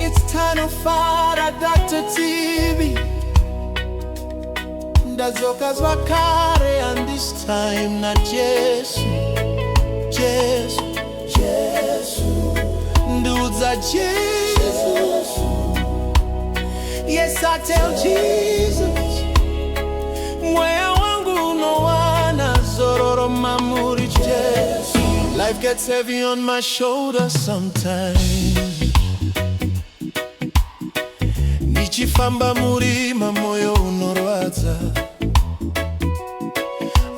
It's Tinofara-Dr TeeBee. Ndazoka zwakare, and this time not Jesu, Jesu, Jesu. Ndoudza Jesu. Yes, I tell Jesus, moyo wangu no wana zororo mamuri Jesu. Life gets heavy on my shoulders sometimes. Nichifamba murima moyo unorwadza.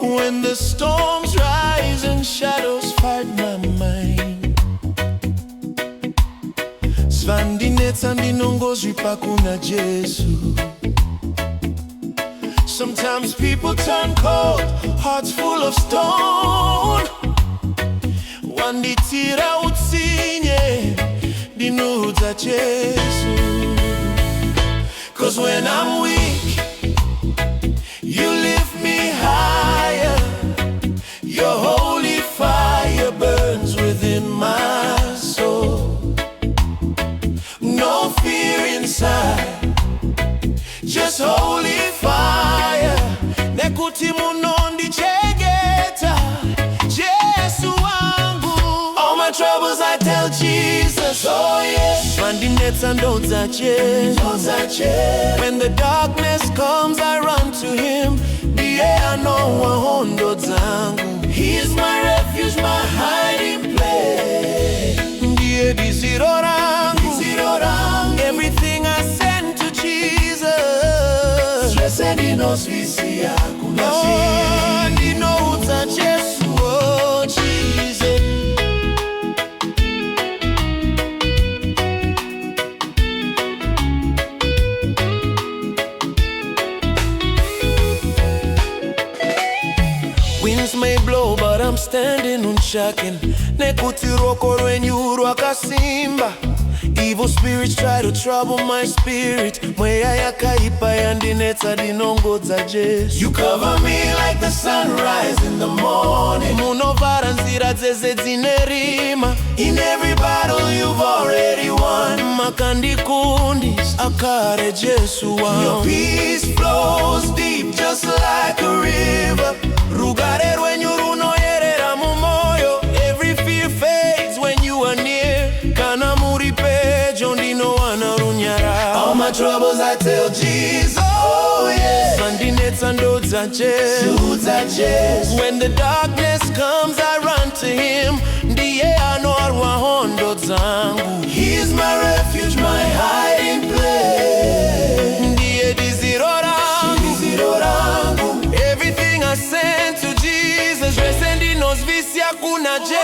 When the storms rise and shadows fight my mind. Svandinetsa ndinongozvi pakuna Jesu. Sometimes people turn cold, hearts full of stone. Wanditira utsinye, Ndoudza Jesu. 'Cause when I'm weak, you lift me higher. Your holy fire burns within my soul. No fear inside, just holy fire. Nekuti munondi chegeta, Jesu wangu. All my troubles I tell Jesus, oh yes. Mandinetsa Ndoudza Jesu. When the darkness comes, I run to Him. Ndiye anowahondo zangu. He is my refuge, my hiding place. Ndiye diziro rangu. Everything I send to Jesus. Stress ndinosvisi hakuna shida. Ndoudza Jesu, oh Jesus. Winds may blow, but I'm standing unshaken. Nekuti roko rwenyu rwakasimba. Evil spirits try to trouble my spirit. Mweya yakaipa yandinetsa ndinongodza Jesu. You cover me like the sunrise in the morning. Munovhara nzira dzese dzinerima. In every battle you've already won. Makandikundisa akare Jesu wangu. Your peace flows deep just like a river. Rugare rwenyu runoyerera mumoyo. Every fear fades when you are near. Kana muri pejo ndinowana runyara. All my troubles I tell Jesus, oh yeah. Mandinetsa Ndoudza Jesu. When the darkness comes, I run to Him. Ndiye anowahondo zangu. He is my refuge, my hiding place. Ndiye diziro rangu. Everything I send to Jesus. Rese ndinosvisi hakuna Jesu.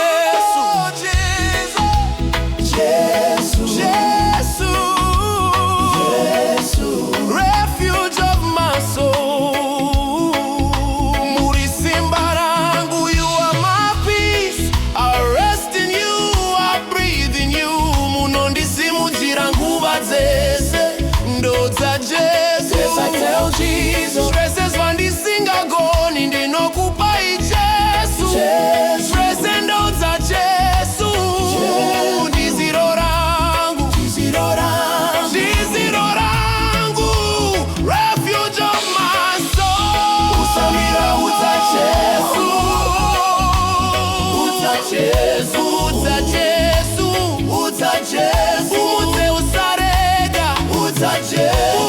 Jesu, Jesu, Jesu, refuge of my soul. Murisimba rangu, you are my peace. I rest in you, I breathe in you. Munondisimudzira nguva dzese. Ndoudza Jesu. Yes, I tell Jesus. Stresses vandisingagoni, ndinokupa Jesu. Stress Ndoudza Jesu. Ndoudza Jesu, Ndoudza Jesu, Ndoudza usarega, Ndoudza Jesu.